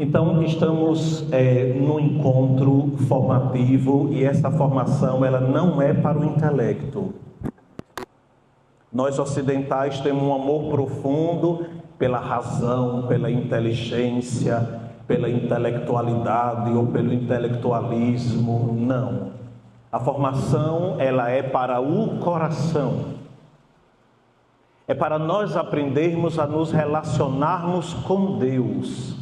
Então, estamos no encontro formativo e essa formação ela não é para o intelecto. Nós ocidentais temos um amor profundo pela razão, pela inteligência, pela intelectualidade ou pelo intelectualismo. Não. A formação ela é para o coração. É para nós aprendermos a nos relacionarmos com Deus.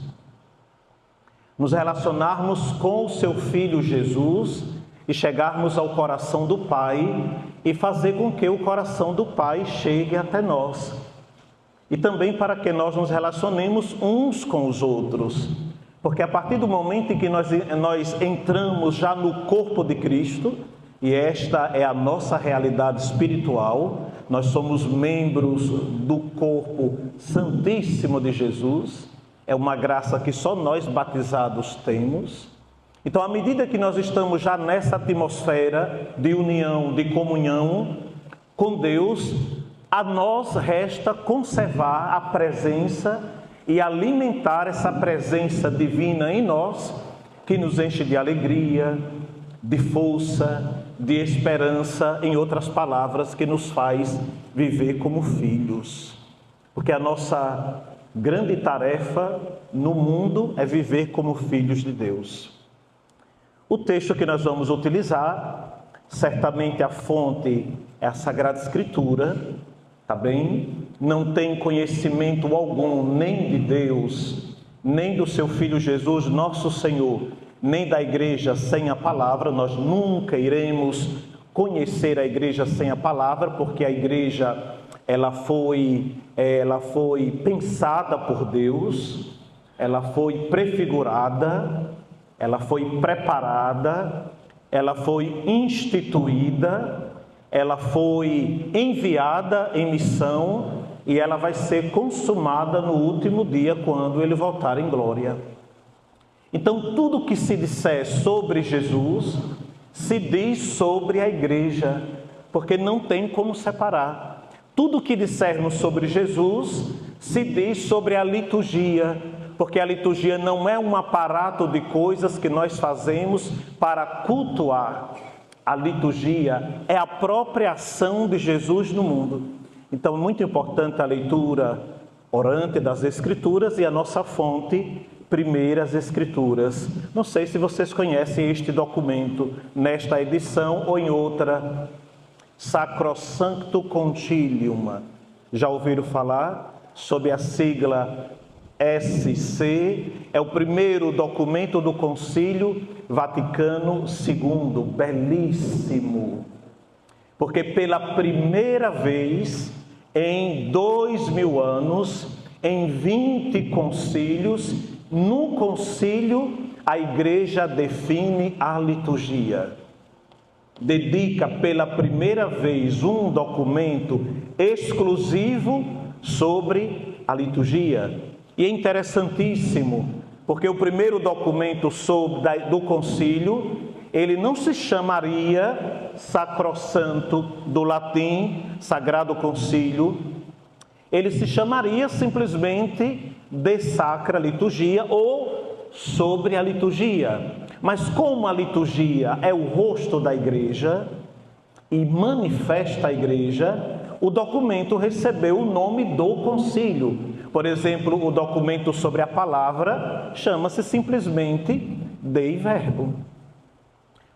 Nos relacionarmos com o seu Filho Jesus e chegarmos ao coração do Pai e fazer com que o coração do Pai chegue até nós. E também para que nós nos relacionemos uns com os outros. Porque a partir do momento em que nós entramos já no corpo de Cristo, e esta é a nossa realidade espiritual, nós somos membros do corpo santíssimo de Jesus, é uma graça que só nós batizados temos. Então, à medida que nós estamos já nessa atmosfera de união, de comunhão com Deus, a nós resta conservar a presença e alimentar essa presença divina em nós, que nos enche de alegria, de força, de esperança, em outras palavras, que nos faz viver como filhos. Porque a nossa grande tarefa no mundo é viver como filhos de Deus. O texto que nós vamos utilizar, certamente a fonte é a Sagrada Escritura, tá bem? Não tem conhecimento algum nem de Deus, nem do seu Filho Jesus, nosso Senhor, nem da igreja sem a palavra. Nós nunca iremos conhecer a igreja sem a palavra, porque a igreja ela foi pensada por Deus, ela foi prefigurada, ela foi preparada, ela foi instituída, ela foi enviada em missão e ela vai ser consumada no último dia, quando ele voltar em glória. Então, tudo que se disser sobre Jesus, se diz sobre a igreja, porque não tem como separar. Tudo que dissermos sobre Jesus, se diz sobre a liturgia, porque a liturgia não é um aparato de coisas que nós fazemos para cultuar. A liturgia é a própria ação de Jesus no mundo. Então, é muito importante a leitura orante das Escrituras e a nossa fonte, Primeiras Escrituras. Não sei se vocês conhecem este documento, nesta edição ou em outra, Sacrosancto Concilium. Já ouviram falar sobre a sigla SC? É o primeiro documento do Concílio Vaticano II, belíssimo. Porque pela primeira vez em 2000 anos, em 20 concílios, no concílio a igreja define a liturgia. Dedica pela primeira vez um documento exclusivo sobre a liturgia. E é interessantíssimo, porque o primeiro documento do concílio, ele não se chamaria Sacrosanto, do latim, Sagrado Concílio, ele se chamaria simplesmente de Sacra Liturgia ou sobre a liturgia. Mas como a liturgia é o rosto da igreja e manifesta a igreja, o documento recebeu o nome do concílio. Por exemplo, o documento sobre a palavra chama-se simplesmente Dei Verbo.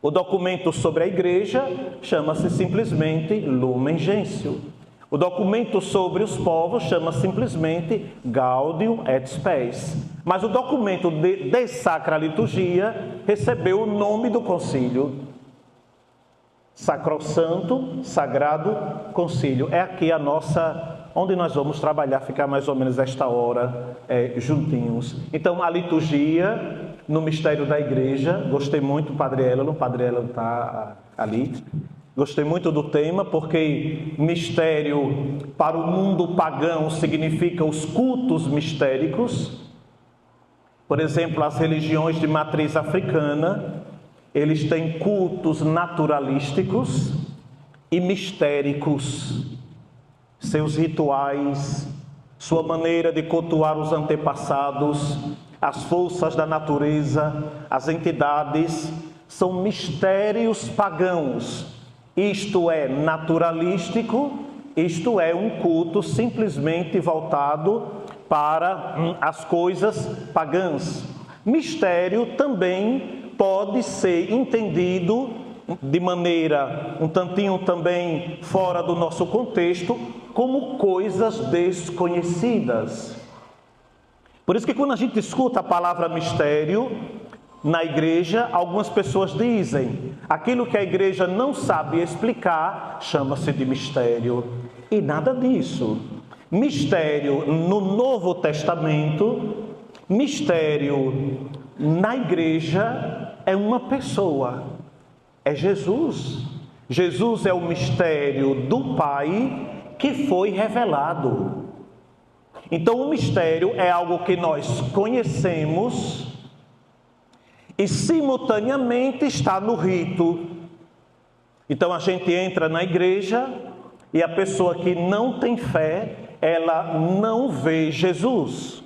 O documento sobre a igreja chama-se simplesmente Lumen Gentium. O documento sobre os povos chama simplesmente Gaudium et Spes. Mas o documento de Sacra Liturgia recebeu o nome do concílio. Sacrosanto, Sagrado Concílio. É aqui a nossa, onde nós vamos trabalhar, ficar mais ou menos esta hora juntinhos. Então, a liturgia no mistério da igreja, gostei muito do Padre Elano, o Padre Elano está ali. Gostei muito do tema, porque mistério para o mundo pagão significa os cultos mistéricos. Por exemplo, as religiões de matriz africana, eles têm cultos naturalísticos e mistéricos. Seus rituais, sua maneira de cultuar os antepassados, as forças da natureza, as entidades, são mistérios pagãos. Isto é naturalístico, isto é um culto simplesmente voltado para as coisas pagãs. Mistério também pode ser entendido de maneira um tantinho também fora do nosso contexto, como coisas desconhecidas. Por isso que quando a gente escuta a palavra mistério na igreja, algumas pessoas dizem, aquilo que a igreja não sabe explicar, chama-se de mistério. E nada disso. Mistério no Novo Testamento, mistério na igreja é uma pessoa, é Jesus. Jesus é o mistério do Pai que foi revelado. Então o mistério é algo que nós conhecemos e simultaneamente está no rito. Então a gente entra na igreja e a pessoa que não tem fé, ela não vê Jesus.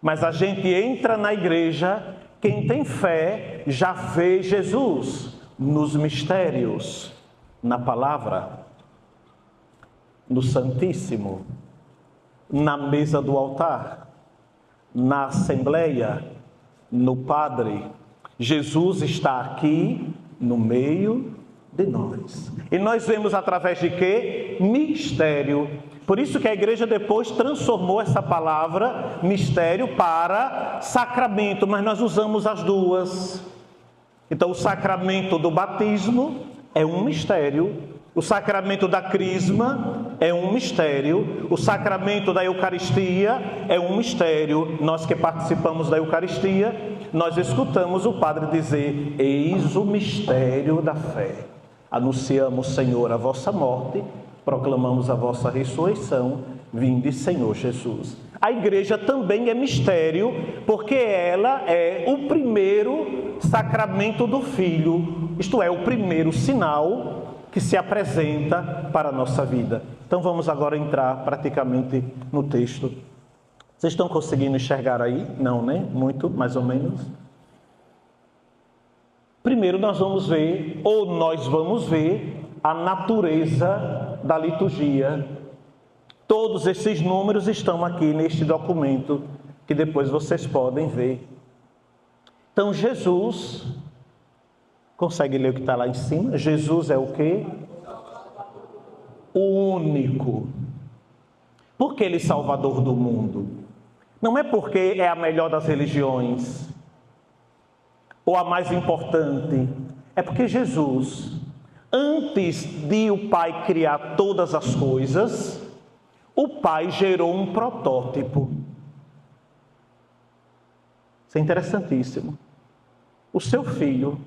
Mas a gente entra na igreja, quem tem fé já vê Jesus nos mistérios, na palavra, no Santíssimo, na mesa do altar, na assembleia, no Padre. Jesus está aqui no meio de nós. E nós vemos através de quê? Mistério. Por isso que a igreja depois transformou essa palavra mistério para sacramento, mas nós usamos as duas. Então o sacramento do batismo é um mistério, o sacramento da crisma é um mistério, o sacramento da Eucaristia é um mistério. Nós que participamos da Eucaristia, nós escutamos o Padre dizer: eis o mistério da fé. Anunciamos, Senhor, a vossa morte, proclamamos a vossa ressurreição, vinde, Senhor Jesus. A igreja também é mistério, porque ela é o primeiro sacramento do Filho, isto é, o primeiro sinal que se apresenta para a nossa vida. Então vamos agora entrar praticamente no texto. Vocês estão conseguindo enxergar aí? Não, né? Muito, mais ou menos. Primeiro nós vamos ver, ou nós vamos ver, a natureza da liturgia. Todos esses números estão aqui neste documento, que depois vocês podem ver. Então Jesus, consegue ler o que está lá em cima? Jesus é o quê? O único. Por que ele é Salvador do mundo? Não é porque é a melhor das religiões, ou a mais importante. É porque Jesus, antes de o Pai criar todas as coisas, o Pai gerou um protótipo. Isso é interessantíssimo. O seu Filho.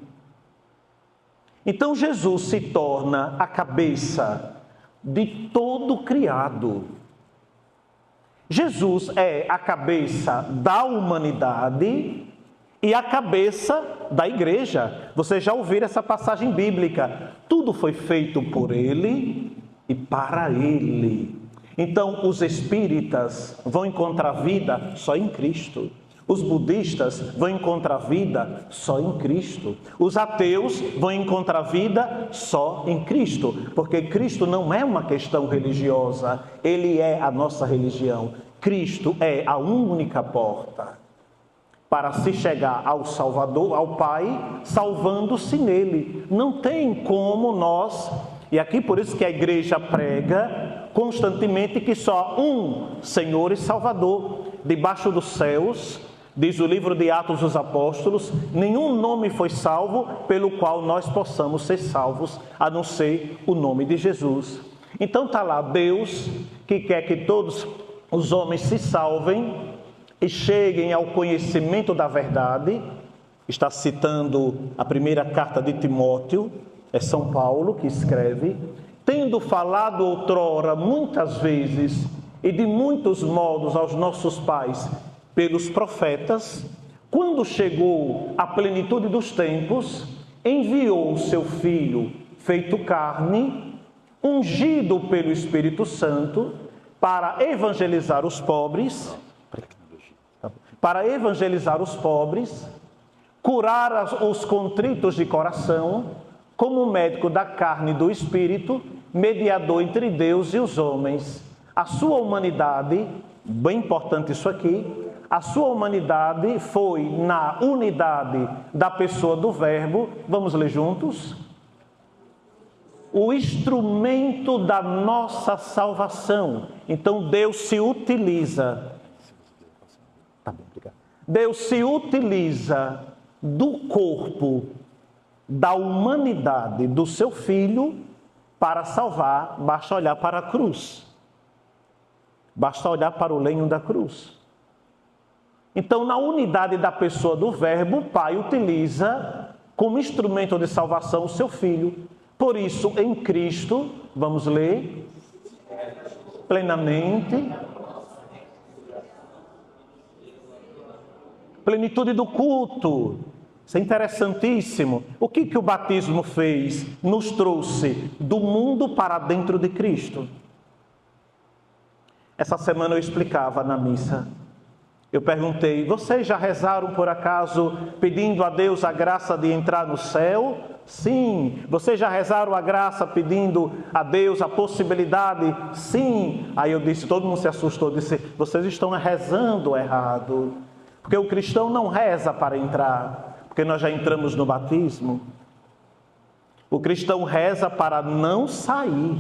Então Jesus se torna a cabeça de todo criado. Jesus é a cabeça da humanidade e a cabeça da igreja. Vocês já ouviram essa passagem bíblica. Tudo foi feito por ele e para ele. Então os espíritas vão encontrar vida só em Cristo. Os budistas vão encontrar vida só em Cristo. Os ateus vão encontrar vida só em Cristo. Porque Cristo não é uma questão religiosa, Ele é a nossa religião. Cristo é a única porta para se chegar ao Salvador, ao Pai, salvando-se nele. Não tem como nós, e aqui por isso que a igreja prega constantemente que só um Senhor e Salvador, debaixo dos céus, diz o livro de Atos dos Apóstolos, nenhum nome foi salvo pelo qual nós possamos ser salvos, a não ser o nome de Jesus. Então está lá Deus, que quer que todos os homens se salvem e cheguem ao conhecimento da verdade. Está citando a primeira carta de Timóteo, é São Paulo que escreve, tendo falado outrora muitas vezes e de muitos modos aos nossos pais pelos profetas, quando chegou a plenitude dos tempos, enviou o seu Filho, feito carne, ungido pelo Espírito Santo, para evangelizar os pobres, para evangelizar os pobres, curar os contritos de coração, como médico da carne e do espírito, mediador entre Deus e os homens. A sua humanidade, bem importante isso aqui, a sua humanidade foi na unidade da pessoa do Verbo, vamos ler juntos? O instrumento da nossa salvação. Então Deus se utiliza, Deus se utiliza do corpo, da humanidade do seu Filho para salvar. Basta olhar para a cruz, basta olhar para o lenho da cruz. Então, na unidade da pessoa do Verbo, o Pai utiliza como instrumento de salvação o seu Filho. Por isso, em Cristo, vamos ler, plenamente, plenitude do culto. Isso é interessantíssimo. O que o batismo fez? Nos trouxe do mundo para dentro de Cristo. Essa semana eu explicava na missa. Eu perguntei, vocês já rezaram por acaso pedindo a Deus a graça de entrar no céu? Sim. Vocês já rezaram a graça pedindo a Deus a possibilidade? Sim. Aí eu disse, todo mundo se assustou, disse, vocês estão rezando errado. Porque o cristão não reza para entrar, porque nós já entramos no batismo. O cristão reza para não sair.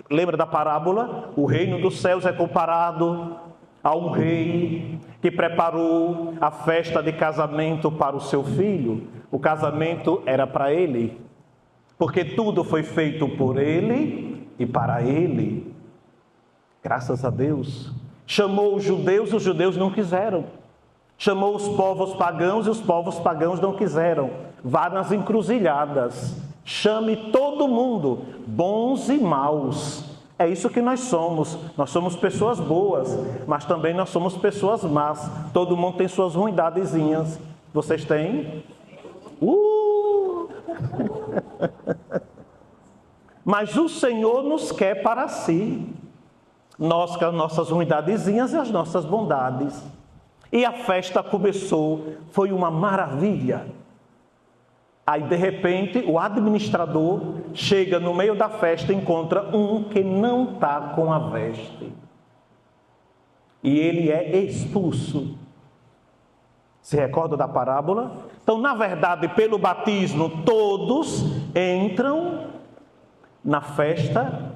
Lembra da parábola? O reino dos céus é comparado a um rei que preparou a festa de casamento para o seu filho. O casamento era para ele, porque tudo foi feito por ele e para ele. Graças a Deus. Chamou os judeus não quiseram. Chamou os povos pagãos e os povos pagãos não quiseram. Vá nas encruzilhadas. Chame todo mundo, bons e maus. É isso que nós somos. Nós somos pessoas boas, mas também nós somos pessoas más. Todo mundo tem suas ruindadezinhas. Vocês têm? Mas o Senhor nos quer para si. Nós com as nossas ruindadezinhas e as nossas bondades. E a festa começou, foi uma maravilha. Aí, de repente, o administrador chega no meio da festa e encontra um que não está com a veste. E ele é expulso. Se recorda da parábola? Então, na verdade, pelo batismo, todos entram na festa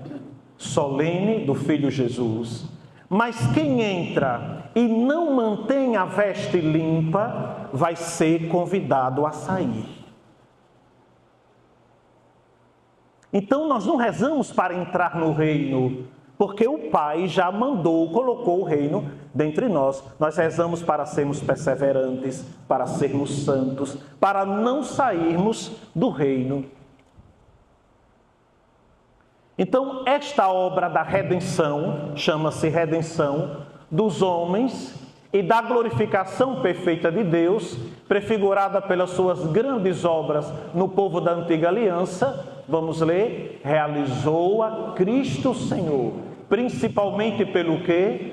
solene do Filho Jesus. Mas quem entra e não mantém a veste limpa, vai ser convidado a sair. Então nós não rezamos para entrar no reino, porque o Pai já mandou, colocou o reino dentre nós. Nós rezamos para sermos perseverantes, para sermos santos, para não sairmos do reino. Então esta obra da redenção, chama-se redenção dos homens e da glorificação perfeita de Deus, prefigurada pelas suas grandes obras no povo da antiga aliança, vamos ler, realizou-a Cristo Senhor, principalmente pelo quê?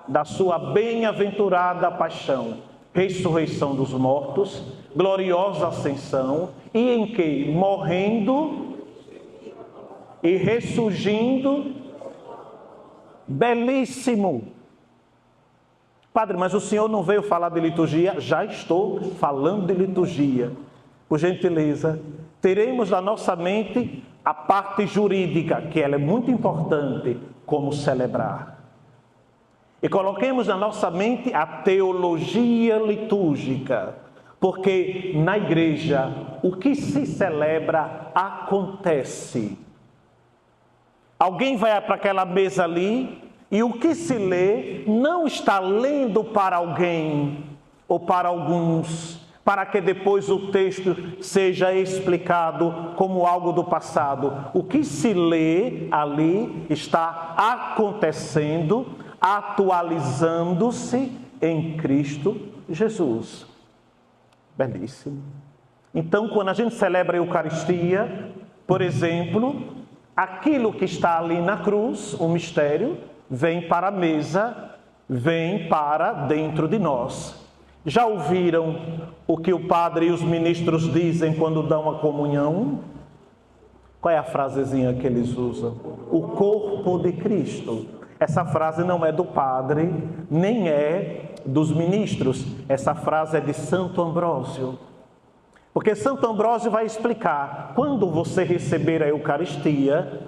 Da sua bem-aventurada paixão, ressurreição dos mortos, gloriosa ascensão, e em que, morrendo e ressurgindo, belíssimo. Padre, mas o senhor não veio falar de liturgia? Já estou falando de liturgia. Por gentileza, teremos na nossa mente a parte jurídica, que ela é muito importante, como celebrar. E coloquemos na nossa mente a teologia litúrgica, porque na igreja o que se celebra acontece. Alguém vai para aquela mesa ali e o que se lê não está lendo para alguém ou para alguns, para que depois o texto seja explicado como algo do passado. O que se lê ali está acontecendo, atualizando-se em Cristo Jesus. Belíssimo. Então, quando a gente celebra a Eucaristia, por exemplo, aquilo que está ali na cruz, o mistério, vem para a mesa, vem para dentro de nós. Já ouviram o que o padre e os ministros dizem quando dão a comunhão? Qual é a frasezinha que eles usam? O corpo de Cristo. Essa frase não é do padre, nem é dos ministros. Essa frase é de Santo Ambrósio. Porque Santo Ambrósio vai explicar, quando você receber a Eucaristia,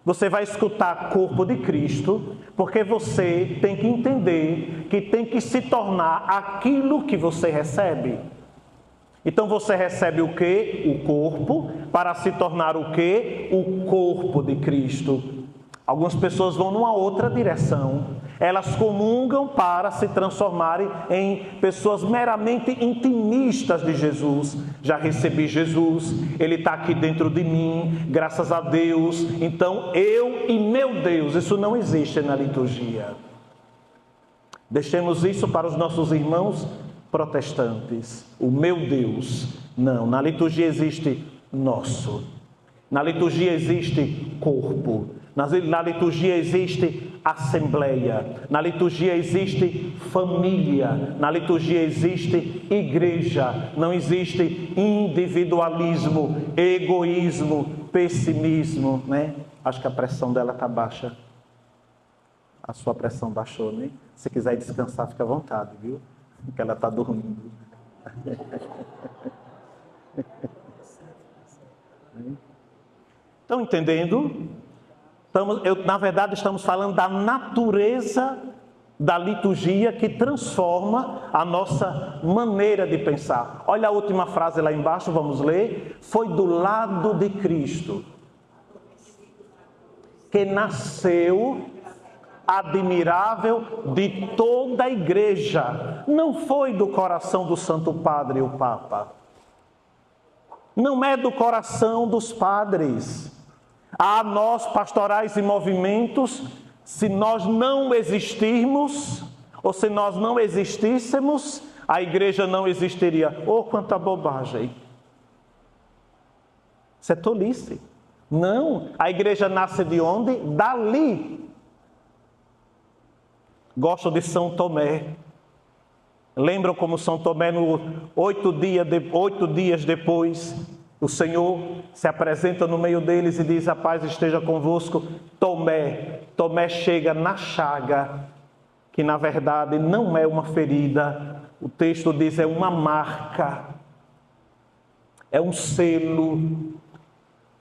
você vai escutar corpo de Cristo, porque você tem que entender que tem que se tornar aquilo que você recebe. Então você recebe o quê? O corpo, para se tornar o quê? O corpo de Cristo. Algumas pessoas vão numa outra direção. Elas comungam para se transformarem em pessoas meramente intimistas de Jesus. Já recebi Jesus, Ele está aqui dentro de mim, graças a Deus. Então eu e meu Deus, isso não existe na liturgia. Deixemos isso para os nossos irmãos protestantes. O meu Deus, não. Na liturgia existe nosso. Na liturgia existe corpo. Na liturgia existe assembleia, na liturgia existe família, na liturgia existe igreja, não existe individualismo, egoísmo, pessimismo, né? Acho que a pressão dela está baixa. A sua pressão baixou, né? Se quiser descansar, fica à vontade, viu? Porque ela está dormindo. Estão entendendo? Na verdade, estamos falando da natureza da liturgia que transforma a nossa maneira de pensar. Olha a última frase lá embaixo, vamos ler. Foi do lado de Cristo que nasceu admirável de toda a igreja. Não foi do coração do Santo Padre, o Papa. Não é do coração dos padres. A nós, pastorais e movimentos, se nós não existirmos, ou se nós não existíssemos, a igreja não existiria. Oh, quanta bobagem! Isso é tolice. Não, a igreja nasce de onde? Dali. Gosto de São Tomé. Lembram como São Tomé, 8 dias depois, o Senhor se apresenta no meio deles e diz: a paz esteja convosco. Tomé chega na chaga, que na verdade não é uma ferida. O texto diz é uma marca, é um selo.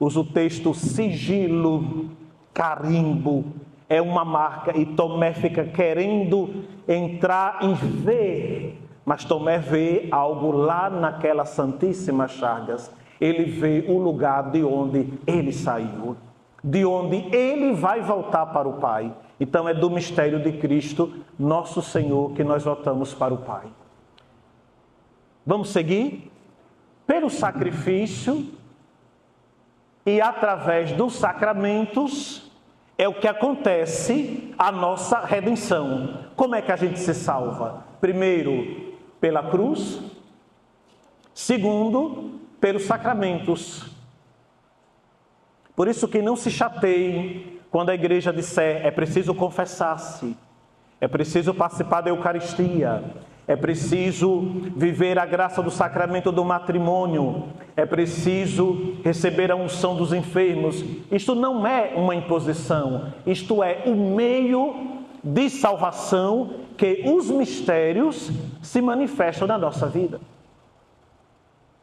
Usa o texto sigilo, carimbo, é uma marca. E Tomé fica querendo entrar e ver, mas Tomé vê algo lá naquela Santíssima Chagas. Ele vê o lugar de onde ele saiu, de onde ele vai voltar para o Pai. Então é do mistério de Cristo, nosso Senhor, que nós voltamos para o Pai. Vamos seguir? Pelo sacrifício e através dos sacramentos é o que acontece a nossa redenção. Como é que a gente se salva? Primeiro, pela cruz. Segundo, pelos sacramentos. Por isso que não se chateiem quando a igreja disser é preciso confessar-se, é preciso participar da Eucaristia, é preciso viver a graça do sacramento do matrimônio, é preciso receber a unção dos enfermos. Isto não é uma imposição, isto é o meio de salvação que os mistérios se manifestam na nossa vida.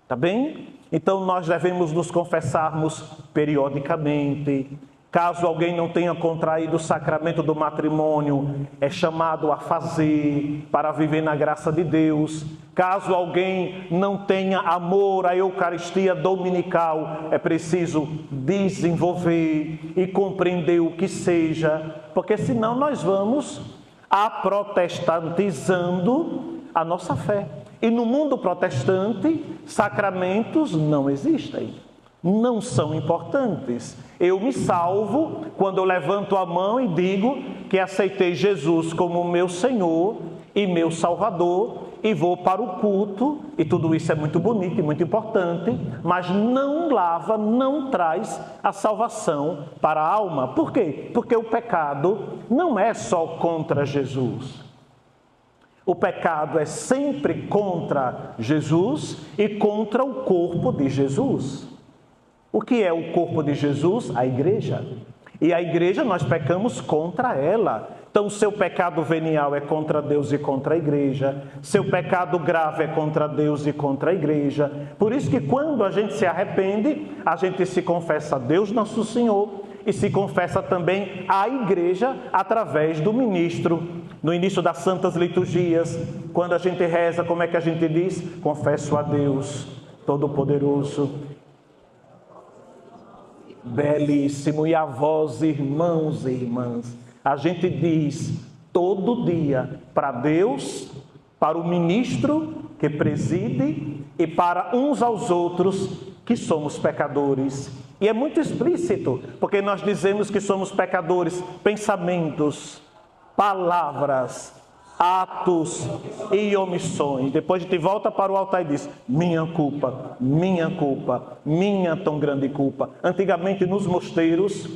Tá bem? Então nós devemos nos confessarmos periodicamente. Caso alguém não tenha contraído o sacramento do matrimônio, é chamado a fazer para viver na graça de Deus. Caso alguém não tenha amor à Eucaristia dominical, é preciso desenvolver e compreender o que seja, porque senão nós vamos aprotestantizando a nossa fé. E no mundo protestante, sacramentos não existem, não são importantes. Eu me salvo quando eu levanto a mão e digo que aceitei Jesus como meu Senhor e meu Salvador, e vou para o culto, e tudo isso é muito bonito e muito importante, mas não lava, não traz a salvação para a alma. Por quê? Porque o pecado não é só contra Jesus. O pecado é sempre contra Jesus e contra o corpo de Jesus. O que é o corpo de Jesus? A igreja. E a igreja, nós pecamos contra ela. Então, seu pecado venial é contra Deus e contra a igreja. Seu pecado grave é contra Deus e contra a igreja. Por isso que quando a gente se arrepende, a gente se confessa a Deus, nosso Senhor, e se confessa também à igreja através do ministro. No início das santas liturgias, quando a gente reza, como é que a gente diz? Confesso a Deus Todo-Poderoso. Belíssimo. E a vós, irmãos e irmãs, a gente diz todo dia para Deus, para o ministro que preside e para uns aos outros que somos pecadores. E é muito explícito, porque nós dizemos que somos pecadores, pensamentos, palavras, atos e omissões. Depois a gente volta para o altar e diz: minha culpa, minha tão grande culpa. Antigamente nos mosteiros,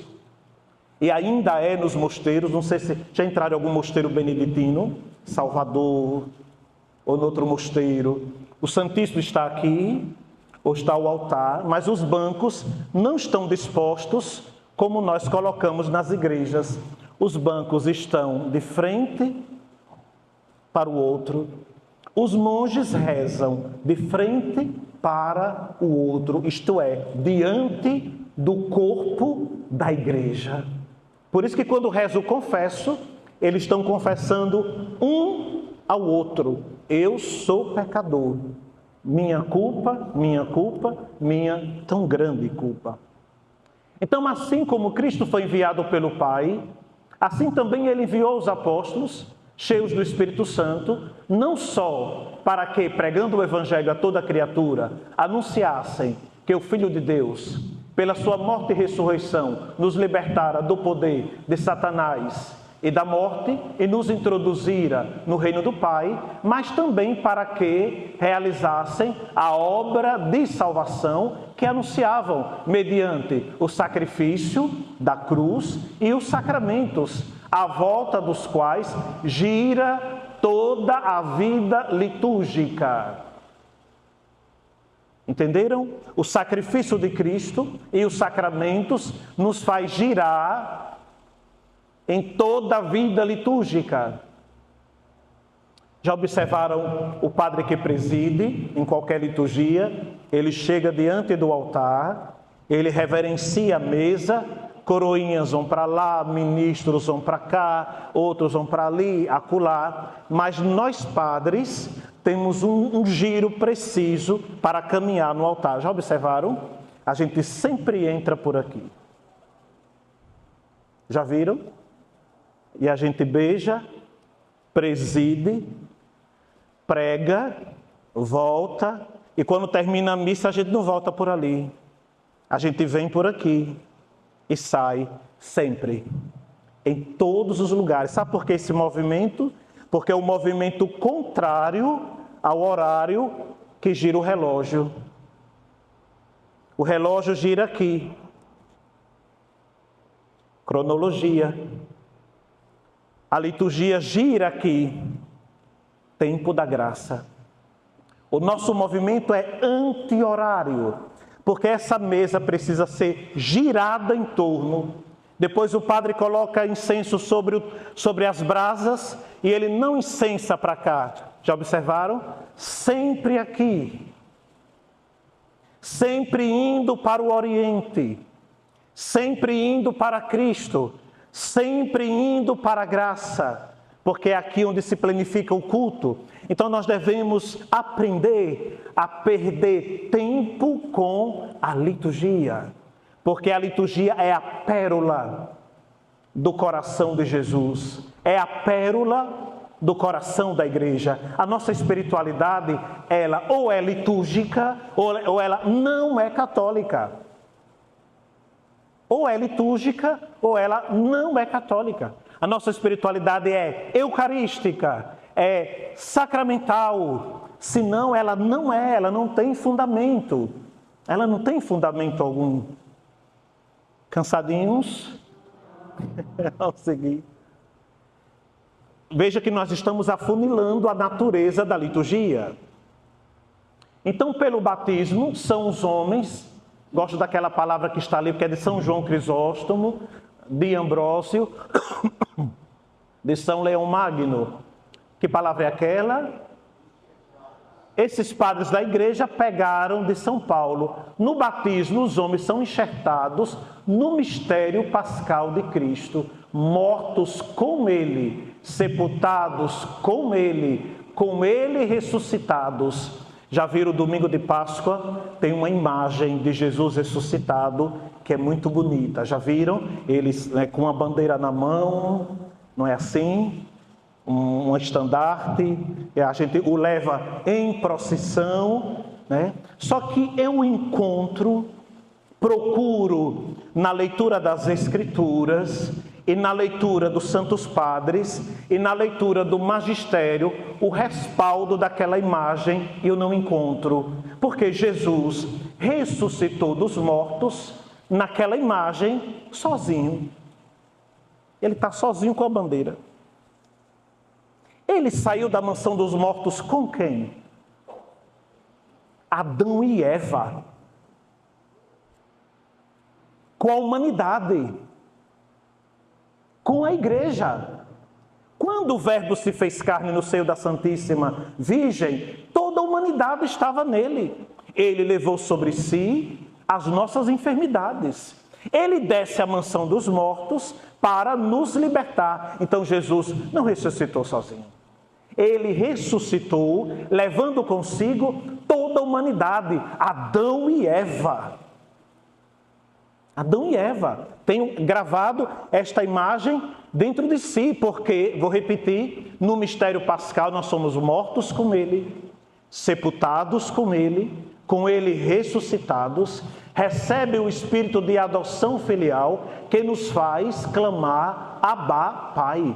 e ainda é nos mosteiros, não sei se já entraram em algum mosteiro beneditino, Salvador, ou no outro mosteiro, o Santíssimo está aqui, ou está o altar, mas os bancos não estão dispostos como nós colocamos nas igrejas. Os bancos estão de frente para o outro. Os monges rezam de frente para o outro, isto é, diante do corpo da igreja. Por isso que quando rezo o confesso, eles estão confessando um ao outro: eu sou pecador, minha culpa, minha tão grande culpa. Então, assim como Cristo foi enviado pelo Pai, assim também Ele enviou os apóstolos, cheios do Espírito Santo, não só para que, pregando o Evangelho a toda criatura, anunciassem que o Filho de Deus, pela sua morte e ressurreição, nos libertara do poder de Satanás e da morte e nos introduzira no reino do Pai, mas também para que realizassem a obra de salvação que anunciavam mediante o sacrifício da cruz e os sacramentos, à volta dos quais gira toda a vida litúrgica. Entenderam? O sacrifício de Cristo e os sacramentos nos faz girar em toda a vida litúrgica. Já observaram o padre que preside em qualquer liturgia? Ele chega diante do altar, ele reverencia a mesa, coroinhas vão para lá, ministros vão para cá, outros vão para ali, acolá, mas nós padres temos um giro preciso para caminhar no altar. Já observaram? A gente sempre entra por aqui. Já viram? E a gente beija, preside, prega, volta, e quando termina a missa a gente não volta por ali. A gente vem por aqui e sai sempre, em todos os lugares. Sabe por que esse movimento? Porque é o movimento contrário ao horário que gira o relógio. O relógio gira aqui. Cronologia. A liturgia gira aqui. Tempo da graça. O nosso movimento é anti-horário, porque essa mesa precisa ser girada em torno. Depois o padre coloca incenso sobre as brasas e ele não incensa para cá. Já observaram? Sempre aqui. Sempre indo para o Oriente. Sempre indo para Cristo. Sempre indo para a graça. Porque é aqui onde se planifica o culto. Então nós devemos aprender a perder tempo com a liturgia. Porque a liturgia é a pérola do coração de Jesus. É a pérola do coração da igreja. A nossa espiritualidade, ela ou é litúrgica, ou ela não é católica. Ou é litúrgica, ou ela não é católica. A nossa espiritualidade é eucarística, é sacramental, senão ela não tem fundamento. Ela não tem fundamento algum. Cansadinhos? Vamos seguir. Veja que nós estamos afunilando a natureza da liturgia. Então, pelo batismo, são os homens, gosto daquela palavra que está ali, porque é de São João Crisóstomo, de Ambrósio, de São Leão Magno. Que palavra é aquela? Esses padres da igreja pegaram de São Paulo. No batismo, os homens são enxertados no mistério pascal de Cristo, mortos com Ele, sepultados com Ele ressuscitados. Já viram o domingo de Páscoa? Tem uma imagem de Jesus ressuscitado que é muito bonita. Já viram? Eles com uma bandeira na mão, não é assim? Um estandarte, a gente o leva em procissão, né? Só que eu procuro na leitura das Escrituras e na leitura dos Santos Padres e na leitura do Magistério o respaldo daquela imagem e eu não encontro, porque Jesus ressuscitou dos mortos naquela imagem sozinho. Ele está sozinho com a bandeira. Ele saiu da mansão dos mortos com quem? Adão e Eva. Com a humanidade. Com a igreja. Quando o Verbo se fez carne no seio da Santíssima Virgem, toda a humanidade estava nele. Ele levou sobre si as nossas enfermidades. Ele desce à mansão dos mortos para nos libertar. Então Jesus não ressuscitou sozinho. Ele ressuscitou, levando consigo toda a humanidade, Adão e Eva. Adão e Eva. Tenho gravado esta imagem dentro de si, porque, vou repetir, no mistério pascal nós somos mortos com Ele, sepultados com Ele ressuscitados, recebe o espírito de adoção filial que nos faz clamar Abba, Pai,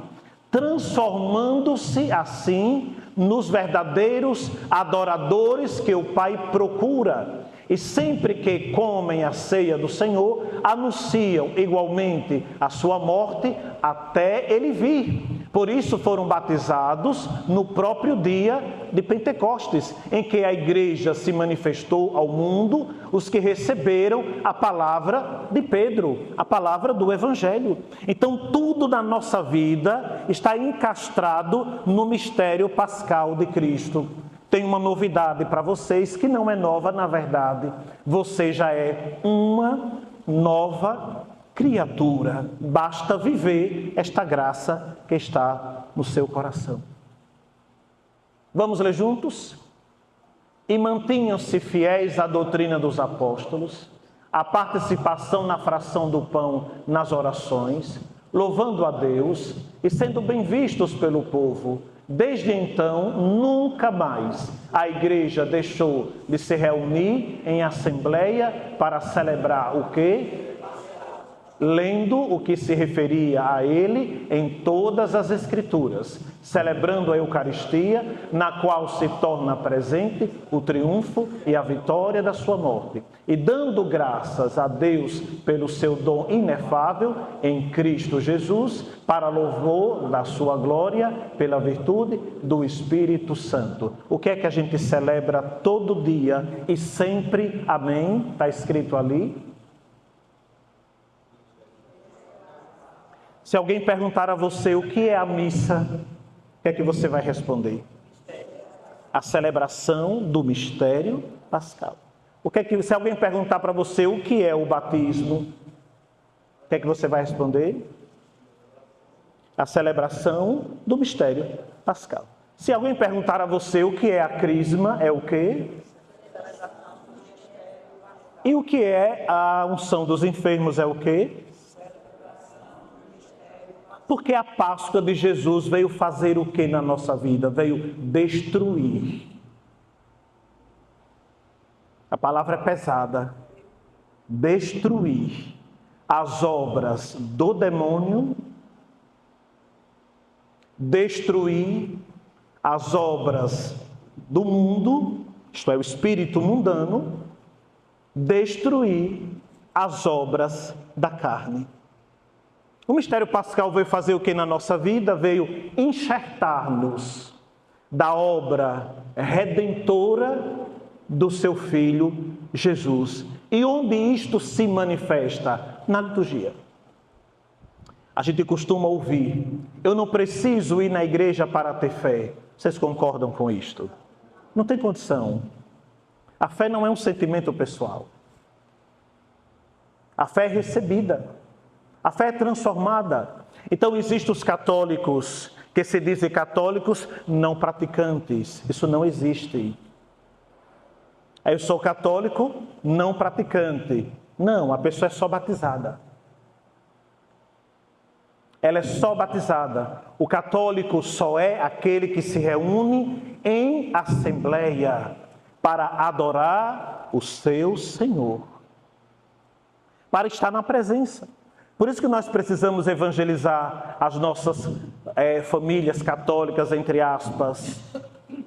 transformando-se assim nos verdadeiros adoradores que o Pai procura. E sempre que comem a ceia do Senhor, anunciam igualmente a sua morte até Ele vir. Por isso foram batizados no próprio dia de Pentecostes, em que a igreja se manifestou ao mundo, os que receberam a palavra de Pedro, a palavra do Evangelho. Então tudo na nossa vida está encastrado no mistério pascal de Cristo. Tem uma novidade para vocês que não é nova, na verdade. Você já é uma nova criatura. Basta viver esta graça que está no seu coração. Vamos ler juntos? E mantinham-se fiéis à doutrina dos apóstolos, à participação na fração do pão nas orações, louvando a Deus e sendo bem vistos pelo povo. Desde então, nunca mais a igreja deixou de se reunir em assembleia para celebrar o quê? Lendo o que se referia a ele em todas as Escrituras, celebrando a Eucaristia, na qual se torna presente o triunfo e a vitória da sua morte, e dando graças a Deus pelo seu dom inefável em Cristo Jesus, para louvor da sua glória, pela virtude do Espírito Santo. O que é que a gente celebra todo dia e sempre? Amém? Está escrito ali. Se alguém perguntar a você o que é a missa, o que é que você vai responder? A celebração do mistério pascal. Se alguém perguntar para você o que é o batismo, o que é que você vai responder? A celebração do mistério pascal. Se alguém perguntar a você o que é a crisma, é o quê? E o que é a unção dos enfermos, é o quê? Porque a Páscoa de Jesus veio fazer o que na nossa vida? Veio destruir. A palavra é pesada. Destruir as obras do demônio, destruir as obras do mundo, isto é, o espírito mundano, destruir as obras da carne. O mistério pascal veio fazer o que na nossa vida? Veio enxertar-nos da obra redentora do seu Filho Jesus. E onde isto se manifesta? Na liturgia. A gente costuma ouvir: eu não preciso ir na igreja para ter fé. Vocês concordam com isto? Não tem condição. A fé não é um sentimento pessoal. A fé é recebida. A fé é transformada. Então existem os católicos que se dizem católicos não praticantes. Isso não existe. Eu sou católico não praticante. Não, a pessoa é só batizada. Ela é só batizada. O católico só é aquele que se reúne em assembleia para adorar o seu Senhor, para estar na presença. Por isso que nós precisamos evangelizar as nossas famílias católicas, entre aspas.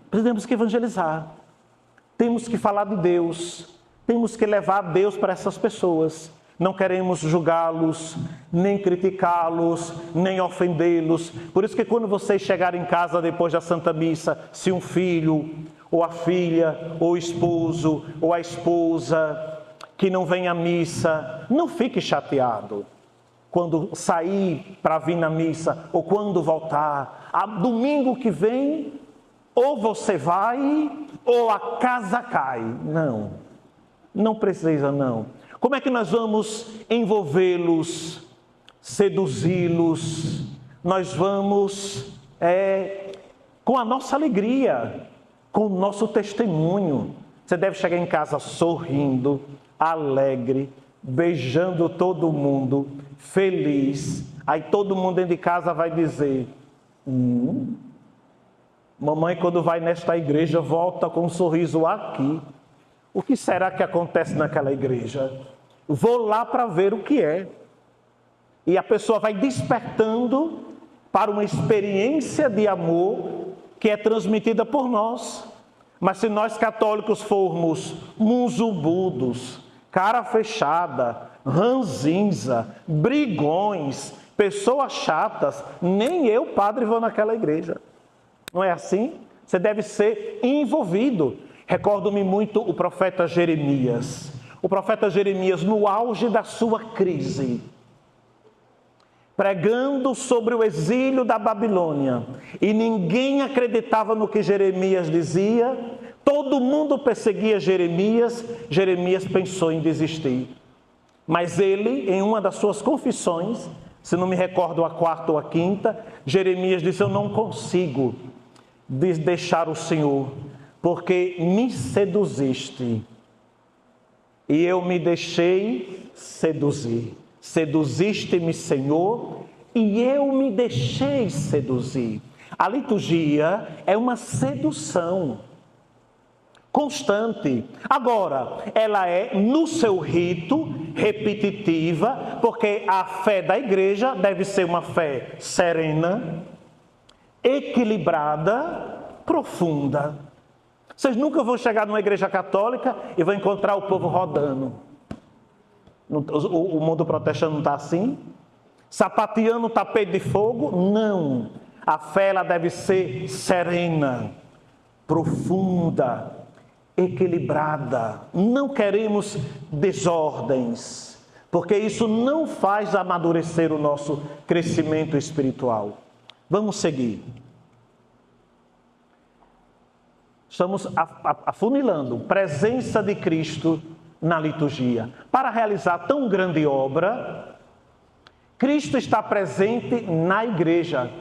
Precisamos que evangelizar. Temos que falar de Deus. Temos que levar Deus para essas pessoas. Não queremos julgá-los, nem criticá-los, nem ofendê-los. Por isso que quando vocês chegarem em casa depois da Santa Missa, se um filho, ou a filha, ou o esposo, ou a esposa, que não vem à missa, não fique chateado. Quando sair para vir na missa, ou quando voltar, domingo que vem, ou você vai, ou a casa cai. Não, não precisa não. Como é que nós vamos envolvê-los, seduzi-los? Nós vamos com a nossa alegria, com o nosso testemunho. Você deve chegar em casa sorrindo, alegre, beijando todo mundo, feliz. Aí todo mundo dentro de casa vai dizer: mamãe, quando vai nesta igreja, volta com um sorriso aqui. O que será que acontece naquela igreja? Vou lá para ver o que é. E a pessoa vai despertando para uma experiência de amor que é transmitida por nós. Mas se nós católicos formos munzubudos, cara fechada, ranzinza, brigões, pessoas chatas, nem eu, padre, vou naquela igreja. Não é assim? Você deve ser envolvido. Recordo-me muito o profeta Jeremias. O profeta Jeremias, no auge da sua crise, pregando sobre o exílio da Babilônia, e ninguém acreditava no que Jeremias dizia, todo mundo perseguia Jeremias, Jeremias pensou em desistir. Mas ele, em uma das suas confissões, se não me recordo a quarta ou a quinta, Jeremias disse: eu não consigo deixar o Senhor, porque me seduziste, e eu me deixei seduzir. Seduziste-me, Senhor, e eu me deixei seduzir. A liturgia é uma sedução constante. Agora, ela é no seu rito repetitiva, porque a fé da igreja deve ser uma fé serena, equilibrada, profunda. Vocês nunca vão chegar numa igreja católica e vão encontrar o povo rodando. O mundo protestante não está assim? Sapateando no tapete de fogo? Não. A fé ela deve ser serena, profunda, equilibrada. Não queremos desordens, porque isso não faz amadurecer o nosso crescimento espiritual. Vamos seguir. Estamos afunilando presença de Cristo na liturgia. Para realizar tão grande obra, Cristo está presente na igreja.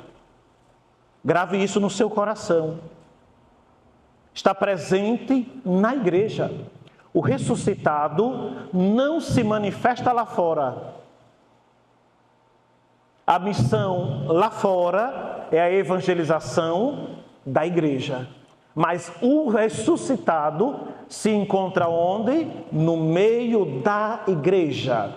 Grave isso no seu coração. Está presente na igreja. O ressuscitado não se manifesta lá fora. A missão lá fora é a evangelização da igreja. Mas o ressuscitado se encontra onde? No meio da igreja.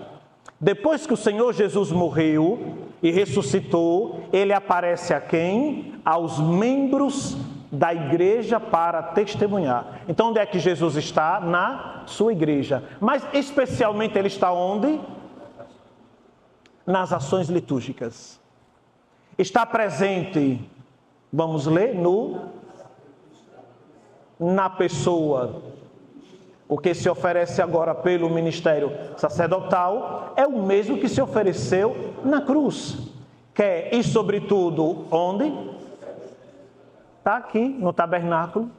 Depois que o Senhor Jesus morreu e ressuscitou, ele aparece a quem? Aos membros da igreja para testemunhar. Então, onde é que Jesus está? Na sua igreja. Mas, especialmente, ele está onde? Nas ações litúrgicas. Está presente, vamos ler, na pessoa. O que se oferece agora pelo ministério sacerdotal é o mesmo que se ofereceu na cruz. Quer, e sobretudo, onde? Está aqui, no tabernáculo,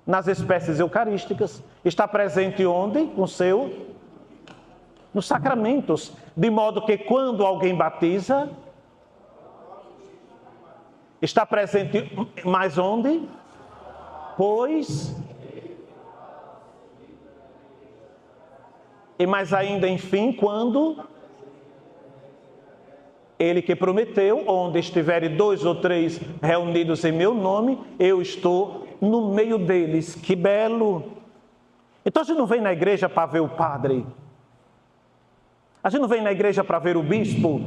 nas espécies eucarísticas. Está presente onde? Nos sacramentos. De modo que quando alguém batiza, está presente mais onde? Pois... E mais ainda, enfim, quando ele que prometeu, onde estiverem 2 ou 3 reunidos em meu nome, eu estou no meio deles. Que belo! Então a gente não vem na igreja para ver o padre. A gente não vem na igreja para ver o bispo.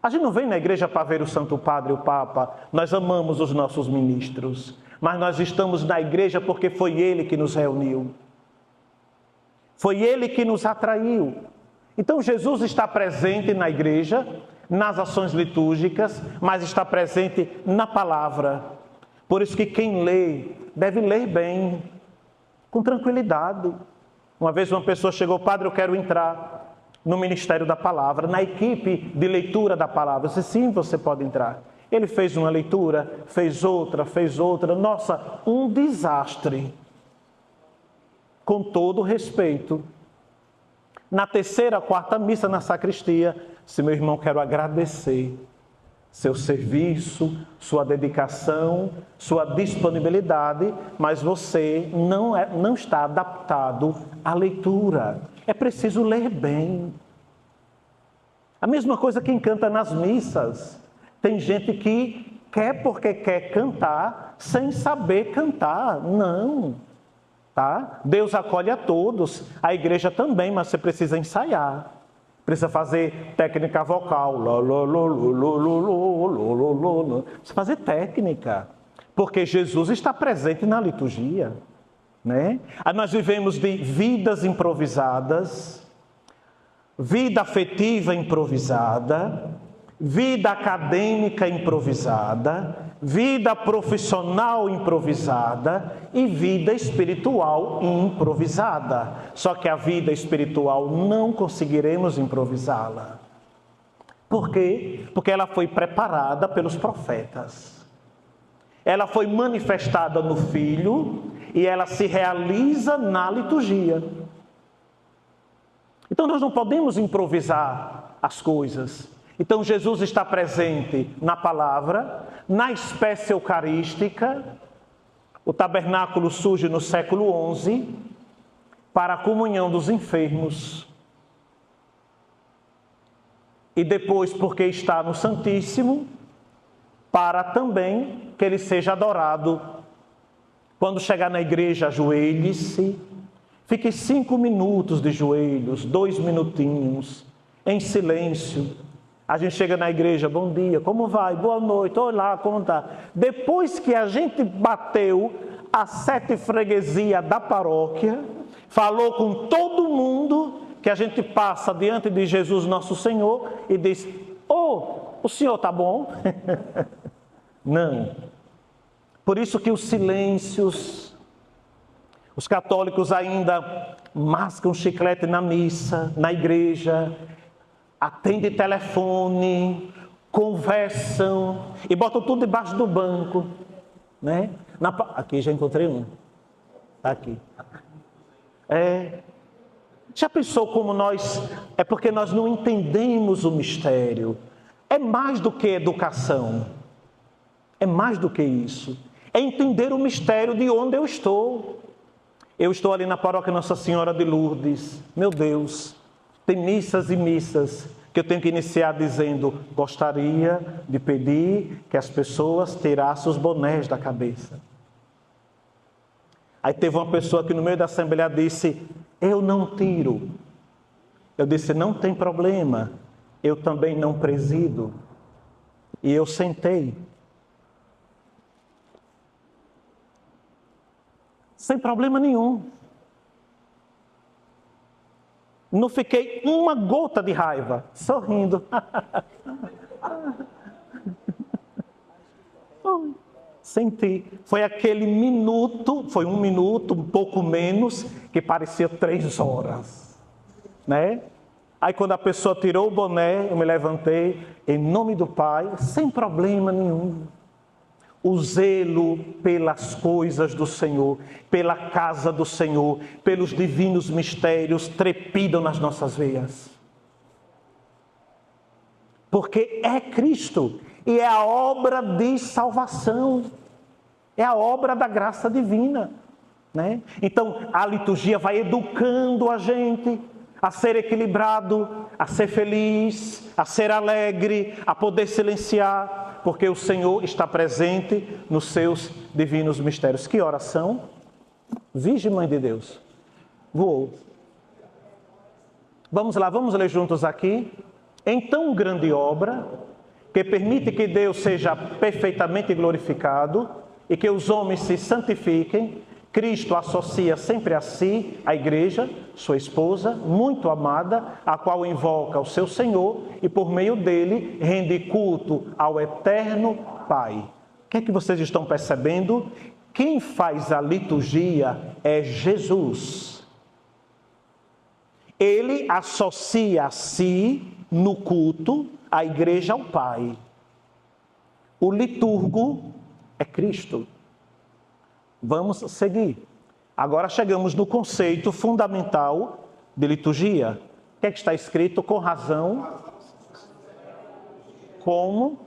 A gente não vem na igreja para ver o Santo Padre, o Papa. Nós amamos os nossos ministros. Mas nós estamos na igreja porque foi ele que nos reuniu. Foi ele que nos atraiu. Então Jesus está presente na igreja, nas ações litúrgicas, mas está presente na palavra. Por isso que quem lê, deve ler bem, com tranquilidade. Uma vez uma pessoa chegou: padre, eu quero entrar no ministério da palavra, na equipe de leitura da palavra. Eu disse: sim, você pode entrar. Ele fez uma leitura, fez outra. Nossa, um desastre. Com todo respeito. Na 3ª, 4ª missa na sacristia, se meu irmão, quero agradecer seu serviço, sua dedicação, sua disponibilidade, mas você não está adaptado à leitura. É preciso ler bem. A mesma coisa quem canta nas missas. Tem gente que quer porque quer cantar sem saber cantar. Não. Tá? Deus acolhe a todos, a igreja também, mas você precisa ensaiar. Precisa fazer técnica vocal. Precisa fazer técnica. Porque Jesus está presente na liturgia. Né? Aí nós vivemos de vidas improvisadas, vida afetiva improvisada, vida acadêmica improvisada, vida profissional improvisada e vida espiritual improvisada. Só que a vida espiritual não conseguiremos improvisá-la. Por quê? Porque ela foi preparada pelos profetas. Ela foi manifestada no Filho e ela se realiza na liturgia. Então nós não podemos improvisar as coisas. Então Jesus está presente na palavra, na espécie eucarística. O tabernáculo surge no século XI para a comunhão dos enfermos. E depois, porque está no Santíssimo, para também que ele seja adorado. Quando chegar na igreja, ajoelhe-se, fique 5 minutos de joelhos, 2 minutinhos, em silêncio. A gente chega na igreja: bom dia, como vai? Boa noite, olá, como está? Depois que a gente bateu as 7 freguesias da paróquia, falou com todo mundo, que a gente passa diante de Jesus nosso Senhor e diz: o senhor está bom? Não. Por isso que os silêncios, os católicos ainda mascam chiclete na missa, na igreja, atendem telefone, conversam e botam tudo debaixo do banco, né? Aqui já encontrei um, está aqui. Já pensou como é porque nós não entendemos o mistério. É mais do que educação, é mais do que isso. É entender o mistério de onde eu estou. Eu estou ali na paróquia Nossa Senhora de Lourdes. Meu Deus, tem missas e missas que eu tenho que iniciar dizendo: gostaria de pedir que as pessoas tirassem os bonés da cabeça. Aí teve uma pessoa que no meio da assembleia disse: eu não tiro. Eu disse: não tem problema, eu também não presido. E eu sentei. sem problema nenhum. Não fiquei uma gota de raiva, sorrindo. Senti. Foi aquele minuto, foi 1 minuto, um pouco menos, que parecia 3 horas. Né? Aí quando a pessoa tirou o boné, eu me levantei, em nome do Pai, sem problema nenhum. O zelo pelas coisas do Senhor, pela casa do Senhor, pelos divinos mistérios, trepidam nas nossas veias. Porque é Cristo e é a obra de salvação, é a obra da graça divina. Né? Então, a liturgia vai educando a gente a ser equilibrado, a ser feliz, a ser alegre, a poder silenciar, porque o Senhor está presente nos seus divinos mistérios. Que oração? Virgem Mãe de Deus. Voou. Vamos lá, vamos ler juntos aqui. Em tão grande obra, que permite que Deus seja perfeitamente glorificado e que os homens se santifiquem, Cristo associa sempre a si a igreja, sua esposa, muito amada, a qual invoca o seu Senhor e por meio dele rende culto ao eterno Pai. O que é que vocês estão percebendo? Quem faz a liturgia é Jesus. Ele associa a si, no culto, a igreja ao Pai. O liturgo é Cristo. Vamos seguir. Agora chegamos no conceito fundamental de liturgia. O que é que está escrito? Com razão. Como?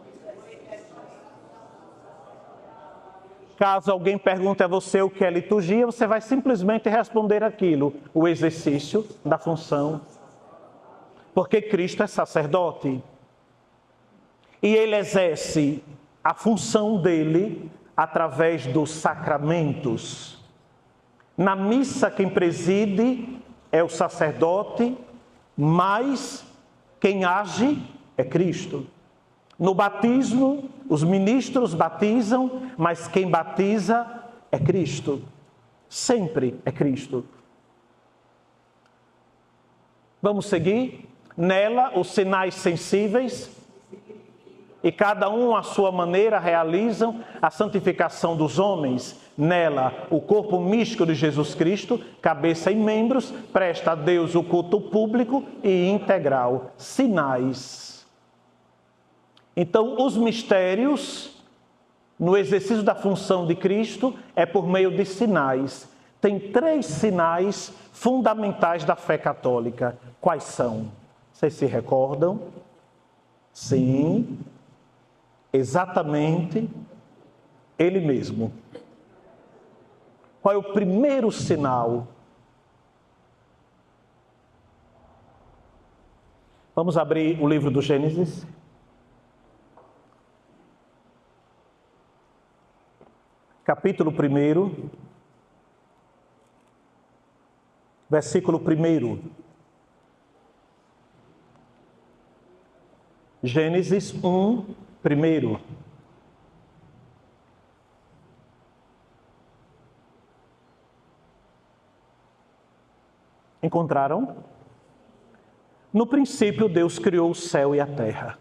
Caso alguém pergunte a você o que é liturgia, você vai simplesmente responder aquilo. O exercício da função. Porque Cristo é sacerdote. E ele exerce a função dele através dos sacramentos. Na missa, quem preside é o sacerdote, mas quem age é Cristo. No batismo, os ministros batizam, mas quem batiza é Cristo. Sempre é Cristo. Vamos seguir? Nela, os sinais sensíveis, e cada um à sua maneira realizam a santificação dos homens. Nela, o corpo místico de Jesus Cristo, cabeça e membros, presta a Deus o culto público e integral. Sinais. Então, os mistérios, no exercício da função de Cristo, é por meio de sinais. Tem 3 sinais fundamentais da fé católica. Quais são? Vocês se recordam? Sim. Exatamente ele mesmo. Qual é o primeiro sinal? Vamos abrir o livro do Gênesis. Capítulo 1, versículo 1. Gênesis 1, 1. Encontraram? No princípio, Deus criou o céu e a terra.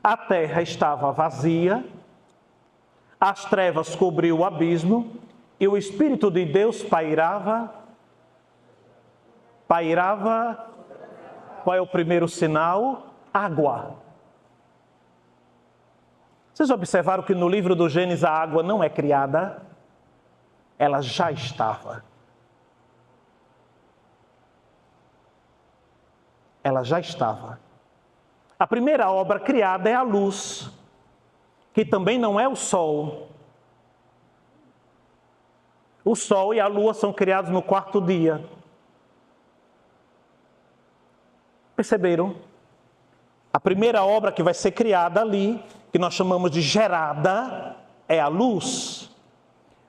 A terra estava vazia, as trevas cobriam o abismo e o Espírito de Deus pairava. Qual é o primeiro sinal? Água. Vocês observaram que no livro do Gênesis a água não é criada? Ela já estava. Ela já estava. A primeira obra criada é a luz, que também não é o sol. O sol e a lua são criados no 4º dia. Perceberam? A primeira obra que vai ser criada ali, que nós chamamos de gerada, é a luz.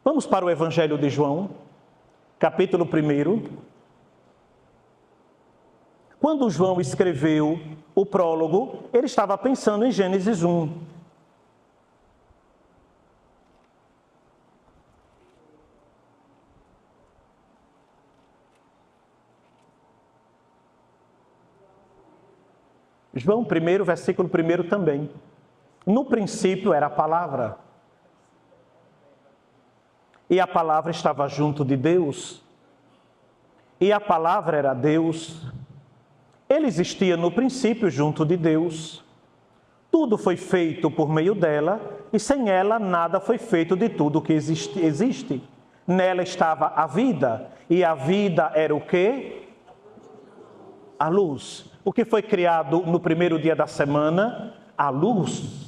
Vamos para o Evangelho de João, capítulo 1. Quando João escreveu o prólogo, ele estava pensando em Gênesis 1. João 1, versículo 1 também. No princípio era a palavra. E a palavra estava junto de Deus. E a palavra era Deus. Ele existia no princípio junto de Deus. Tudo foi feito por meio dela, e sem ela nada foi feito de tudo que existe. Nela estava a vida, e a vida era o quê? A luz. O que foi criado no primeiro dia da semana? A luz.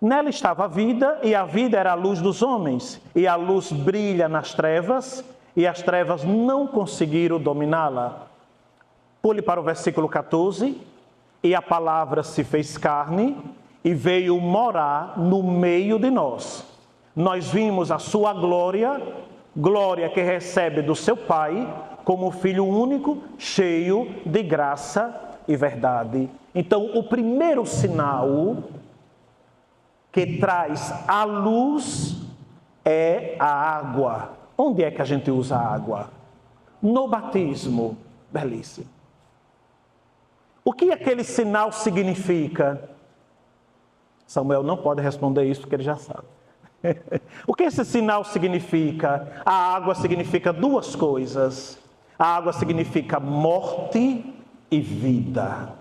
Nela estava a vida, e a vida era a luz dos homens. E a luz brilha nas trevas, e as trevas não conseguiram dominá-la. Pule para o versículo 14. E a palavra se fez carne, e veio morar no meio de nós. Nós vimos a sua glória, glória que recebe do seu Pai, como Filho único, cheio de graça e verdade. Então, o primeiro sinal que traz a luz é a água. Onde é que a gente usa a água? No batismo. Belíssimo. O que aquele sinal significa? Samuel não pode responder isso porque ele já sabe. O que esse sinal significa? A água significa duas coisas. A água significa morte e vida.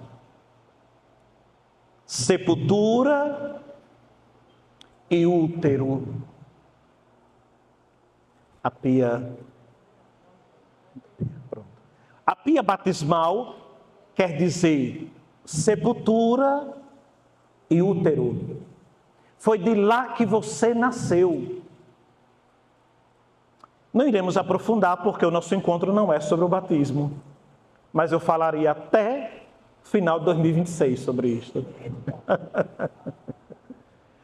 Sepultura e útero. A pia batismal quer dizer sepultura e útero. Foi de lá que você nasceu. Não iremos aprofundar porque o nosso encontro não é sobre o batismo. Mas eu falaria até final de 2026 sobre isto.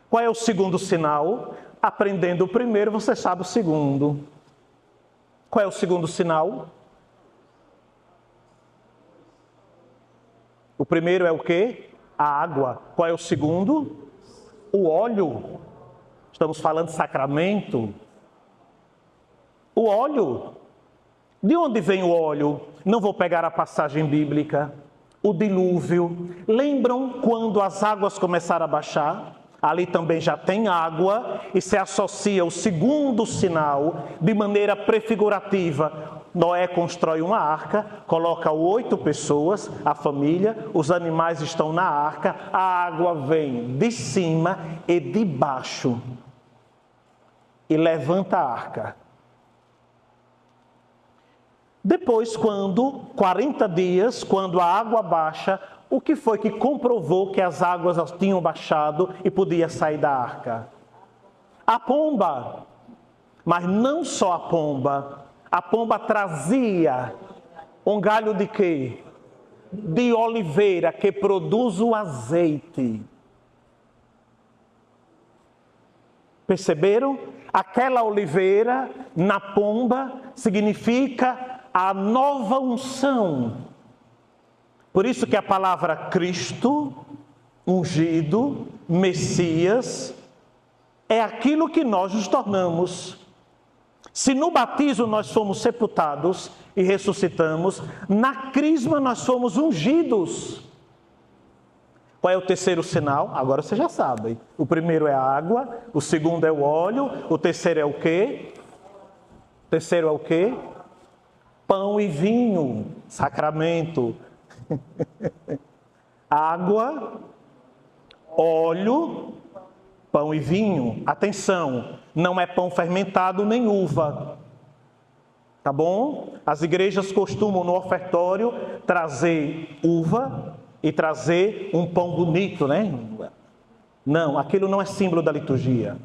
Qual é o segundo sinal? Aprendendo o primeiro, você sabe o segundo. Qual é o segundo sinal? O primeiro é o quê? A água. Qual é o segundo? O óleo. Estamos falando de sacramento. O óleo. De onde vem o óleo? Não vou pegar a passagem bíblica. O dilúvio. Lembram quando as águas começaram a baixar? Ali também já tem água e se associa o segundo sinal de maneira prefigurativa. Noé constrói uma arca, coloca 8 pessoas, a família, os animais estão na arca, a água vem de cima e de baixo e levanta a arca. Depois, 40 dias, quando a água baixa, o que foi que comprovou que as águas tinham baixado e podia sair da arca? A pomba. Mas não só a pomba. A pomba trazia um galho de quê? De oliveira, que produz o azeite. Perceberam? Aquela oliveira na pomba significa a nova unção. Por isso que a palavra Cristo, ungido, Messias, é aquilo que nós nos tornamos. Se no batismo nós fomos sepultados e ressuscitamos, na crisma nós fomos ungidos. Qual é o terceiro sinal? Agora vocês já sabem. O primeiro é a água, o segundo é o óleo, o terceiro é o quê? O terceiro é o quê? Pão e vinho, sacramento. Água, óleo, pão e vinho. Atenção, não é pão fermentado nem uva. Tá bom? As igrejas costumam no ofertório trazer uva e trazer um pão bonito, né? Não, aquilo não é símbolo da liturgia.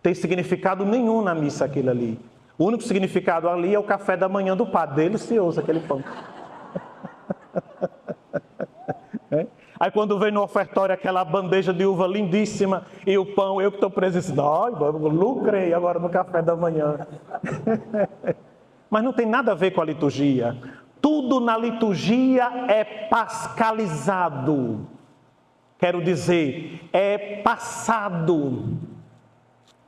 Tem significado nenhum na missa aquilo ali. O único significado ali é o café da manhã do padre. Delicioso aquele pão. Aí quando vem no ofertório aquela bandeja de uva lindíssima e o pão, eu que estou preso assim, lucrei agora no café da manhã. Mas não tem nada a ver com a liturgia. Tudo na liturgia é pascalizado. Quero dizer, é passado.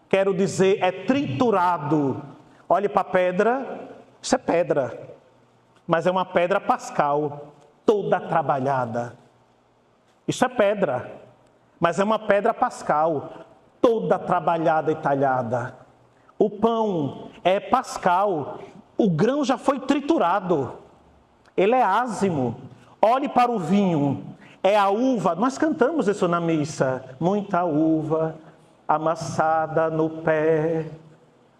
Quero dizer, é triturado. Olhe para a pedra, isso é pedra. Mas é uma pedra pascal. toda trabalhada. Isso é pedra, mas é uma pedra pascal, toda trabalhada e talhada. O pão é pascal, o grão já foi triturado, ele é ázimo. Olhe para o vinho, é a uva, nós cantamos isso na missa, muita uva amassada no pé,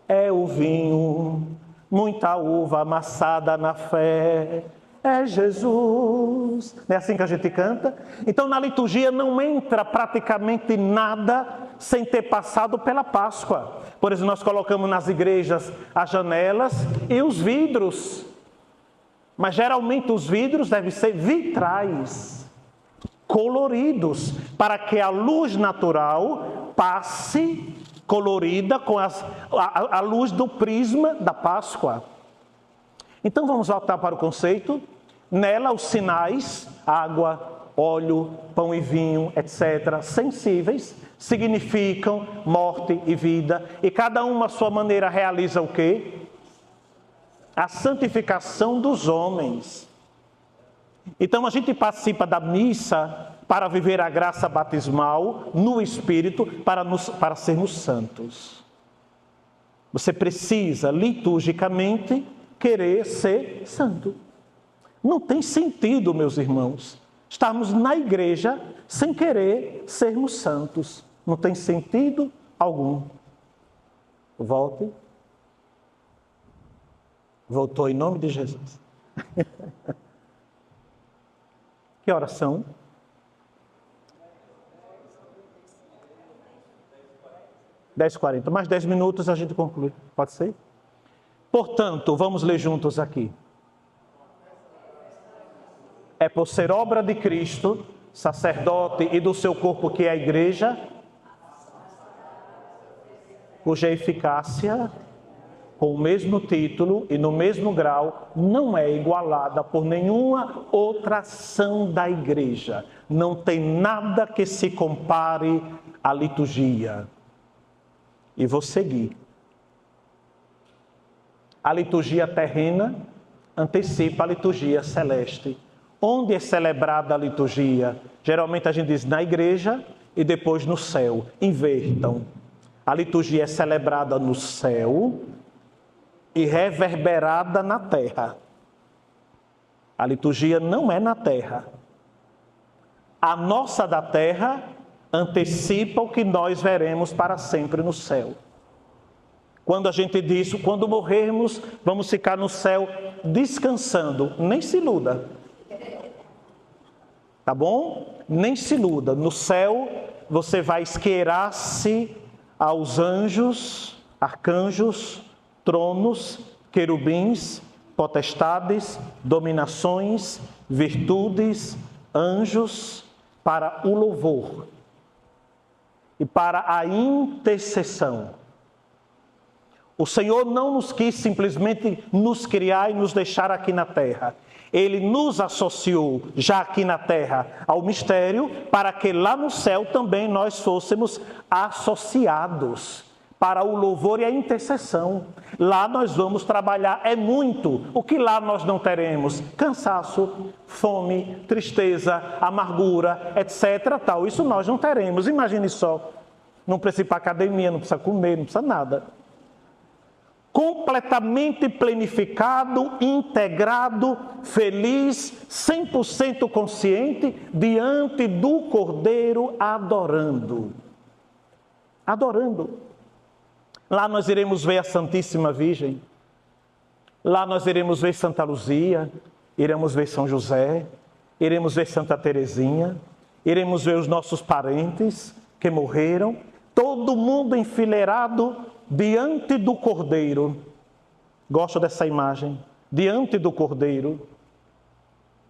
é o vinho, muita uva amassada na fé, é Jesus. Não é assim que a gente canta? Então na liturgia não entra praticamente nada sem ter passado pela Páscoa. Por isso nós colocamos nas igrejas as janelas e os vidros. Mas geralmente os vidros devem ser vitrais, coloridos, para que a luz natural passe colorida com a luz do prisma da Páscoa. Então vamos voltar para o conceito. Nela os sinais, água, óleo, pão e vinho, etc., sensíveis, significam morte e vida. E cada uma à sua maneira realiza o quê? A santificação dos homens. Então a gente participa da missa para viver a graça batismal no Espírito, para sermos santos. Você precisa liturgicamente querer ser santo. Não tem sentido, meus irmãos, estarmos na igreja sem querer sermos santos. Não tem sentido algum. Volte. Voltou em nome de Jesus. Que horas são? 10h40. Mais 10 minutos a gente conclui. Pode ser? Portanto, vamos ler juntos aqui. É por ser obra de Cristo, sacerdote e do seu corpo que é a igreja, cuja eficácia, com o mesmo título e no mesmo grau, não é igualada por nenhuma outra ação da igreja. Não tem nada que se compare à liturgia. E vou seguir. A liturgia terrena antecipa a liturgia celeste. Onde é celebrada a liturgia? Geralmente a gente diz na igreja e depois no céu. Invertam. A liturgia é celebrada no céu e reverberada na terra. A liturgia não é na terra. A nossa da terra antecipa o que nós veremos para sempre no céu. Quando a gente diz, quando morrermos, vamos ficar no céu descansando. Nem se iluda. Tá bom? Nem se iluda. No céu, você vai esqueirar-se aos anjos, arcanjos, tronos, querubins, potestades, dominações, virtudes, anjos, para o louvor e para a intercessão. O Senhor não nos quis simplesmente nos criar e nos deixar aqui na terra. Ele nos associou, já aqui na terra, ao mistério, para que lá no céu também nós fôssemos associados para o louvor e a intercessão. Lá nós vamos trabalhar, é muito. O que lá nós não teremos? Cansaço, fome, tristeza, amargura, etc. Tal. Isso nós não teremos. Imagine só, não precisa ir para a academia, não precisa comer, não precisa nada. Completamente planificado, integrado, feliz, 100% consciente, diante do Cordeiro, adorando. Adorando. Lá nós iremos ver a Santíssima Virgem. Lá nós iremos ver Santa Luzia, iremos ver São José, iremos ver Santa Teresinha, iremos ver os nossos parentes que morreram, todo mundo enfileirado diante do Cordeiro. Gosto dessa imagem, diante do Cordeiro,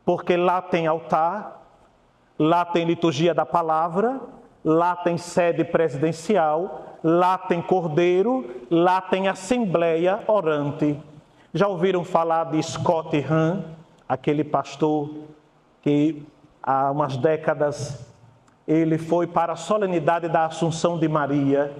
porque lá tem altar, lá tem liturgia da palavra, lá tem sede presidencial, lá tem Cordeiro, lá tem assembleia orante. Já ouviram falar de Scott Hahn, aquele pastor que há umas décadas ele foi para a solenidade da Assunção de Maria,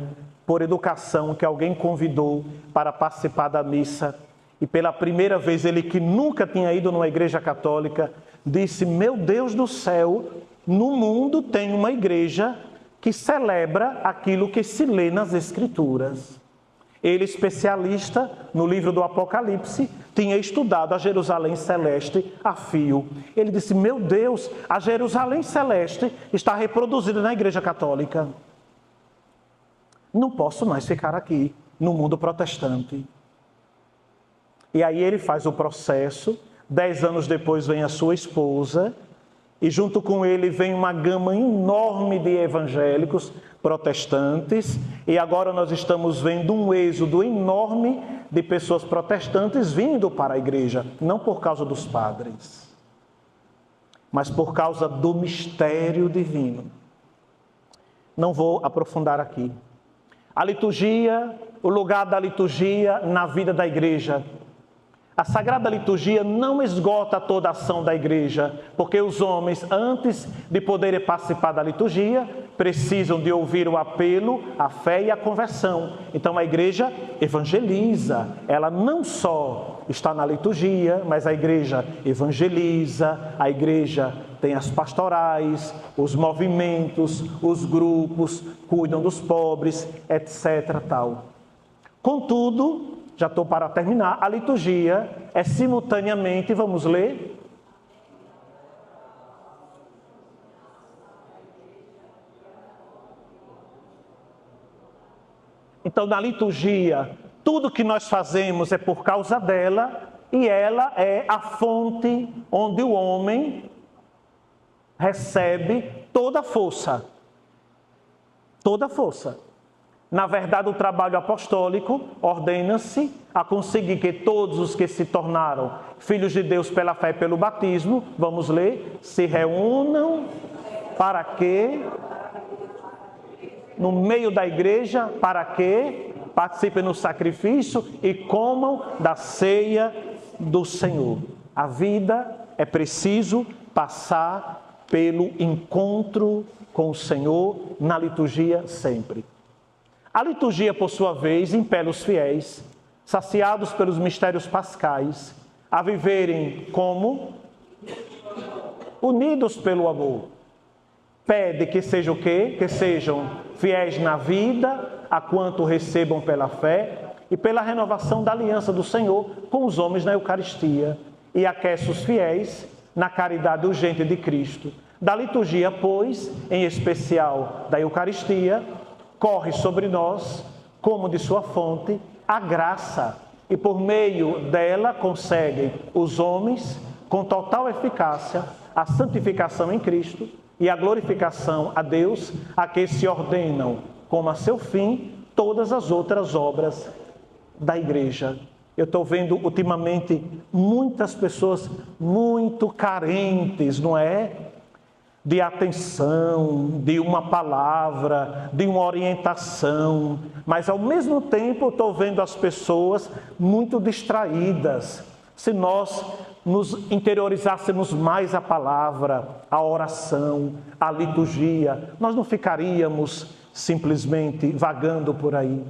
por educação, que alguém convidou para participar da missa. E pela primeira vez, ele que nunca tinha ido numa igreja católica, disse: meu Deus do céu, no mundo tem uma igreja que celebra aquilo que se lê nas Escrituras. Ele, especialista no livro do Apocalipse, tinha estudado a Jerusalém Celeste a fio. Ele disse: meu Deus, a Jerusalém Celeste está reproduzida na Igreja Católica. Não posso mais ficar aqui, no mundo protestante. E aí ele faz o processo. 10 anos depois vem a sua esposa, e junto com ele vem uma gama enorme de evangélicos protestantes, e agora nós estamos vendo um êxodo enorme de pessoas protestantes vindo para a igreja, não por causa dos padres, mas por causa do mistério divino. Não vou aprofundar aqui. A liturgia, o lugar da liturgia na vida da igreja. A Sagrada Liturgia não esgota toda a ação da igreja, porque os homens, antes de poderem participar da liturgia, precisam de ouvir o apelo, a fé e a conversão. Então a igreja evangeliza, ela não só está na liturgia, mas a igreja evangeliza, a igreja tem as pastorais, os movimentos, os grupos, cuidam dos pobres, etc. tal. Contudo, já estou para terminar, a liturgia é simultaneamente, vamos ler? Então, na liturgia, tudo que nós fazemos é por causa dela, e ela é a fonte onde o homem recebe toda a força. Toda a força. Na verdade, o trabalho apostólico ordena-se a conseguir que todos os que se tornaram filhos de Deus pela fé e pelo batismo, vamos ler, se reúnam para que, no meio da igreja, para que participem no sacrifício e comam da ceia do Senhor. A vida é preciso passar pelo encontro com o Senhor na liturgia sempre. A liturgia, por sua vez, impele os fiéis, saciados pelos mistérios pascais, a viverem como? Unidos pelo amor. Pede que seja o quê? Que sejam fiéis na vida, a quanto recebam pela fé e pela renovação da aliança do Senhor com os homens na Eucaristia, e aquece os fiéis na caridade urgente de Cristo. Da liturgia, pois, em especial da Eucaristia, corre sobre nós, como de sua fonte, a graça, e por meio dela conseguem os homens, com total eficácia, a santificação em Cristo e a glorificação a Deus, a que se ordenam, como a seu fim, todas as outras obras da igreja. Eu estou vendo ultimamente muitas pessoas muito carentes, não é? De atenção, de uma palavra, de uma orientação, mas ao mesmo tempo eu estou vendo as pessoas muito distraídas. Se nós nos interiorizássemos mais a palavra, a oração, a liturgia, nós não ficaríamos simplesmente vagando por aí.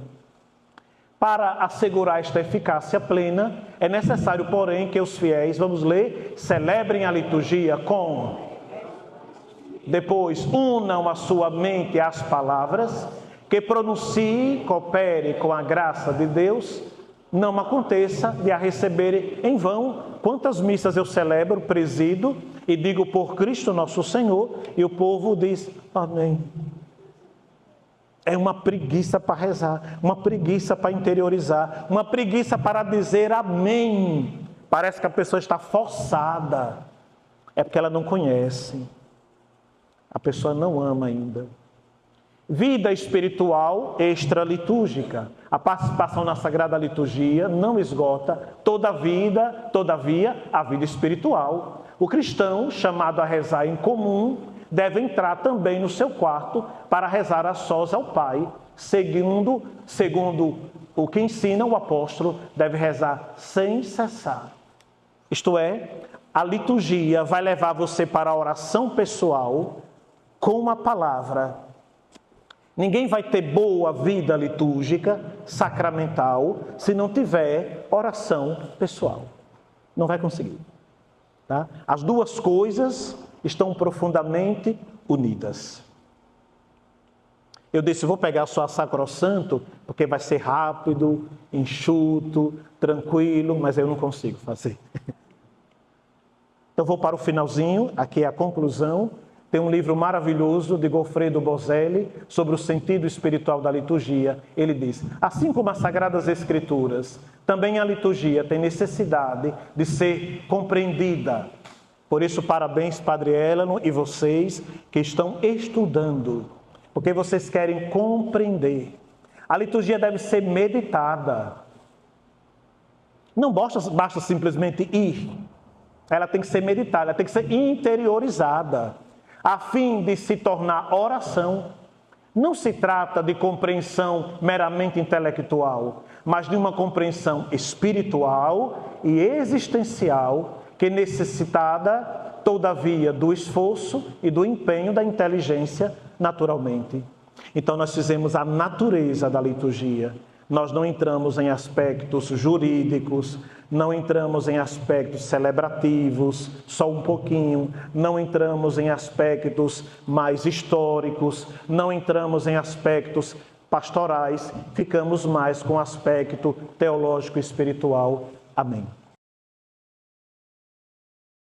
Para assegurar esta eficácia plena, é necessário, porém, que os fiéis, vamos ler, celebrem a liturgia com... Depois, unam a sua mente às palavras, que pronuncie, coopere com a graça de Deus, não aconteça de a receber em vão. Quantas missas eu celebro, presido, e digo por Cristo nosso Senhor, e o povo diz, amém. É uma preguiça para rezar, uma preguiça para interiorizar, uma preguiça para dizer amém. Parece que a pessoa está forçada, é porque ela não conhece. A pessoa não ama ainda. Vida espiritual extralitúrgica. A participação na Sagrada Liturgia não esgota todavia, a vida espiritual. O cristão, chamado a rezar em comum, deve entrar também no seu quarto para rezar a sós ao Pai. Segundo o que ensina o apóstolo, deve rezar sem cessar. Isto é, a liturgia vai levar você para a oração pessoal, com uma palavra. Ninguém vai ter boa vida litúrgica, sacramental, se não tiver oração pessoal. Não vai conseguir. Tá? As duas coisas estão profundamente unidas. Eu disse, vou pegar só a sacrossanto, porque vai ser rápido, enxuto, tranquilo, mas eu não consigo fazer. Então vou para o finalzinho, aqui é a conclusão. Tem um livro maravilhoso de Goffredo Boselli sobre o sentido espiritual da liturgia. Ele diz, assim como as Sagradas Escrituras, também a liturgia tem necessidade de ser compreendida. Por isso, parabéns, Padre Elano, e vocês que estão estudando, porque vocês querem compreender. A liturgia deve ser meditada. Não basta simplesmente ir. Ela tem que ser meditada, ela tem que ser interiorizada, a fim de se tornar oração. Não se trata de compreensão meramente intelectual, mas de uma compreensão espiritual e existencial, que é necessitada, todavia, do esforço e do empenho da inteligência, naturalmente. Então, nós fizemos a natureza da liturgia. Nós não entramos em aspectos jurídicos, não entramos em aspectos celebrativos, só um pouquinho, não entramos em aspectos mais históricos, não entramos em aspectos pastorais, ficamos mais com o aspecto teológico e espiritual. Amém.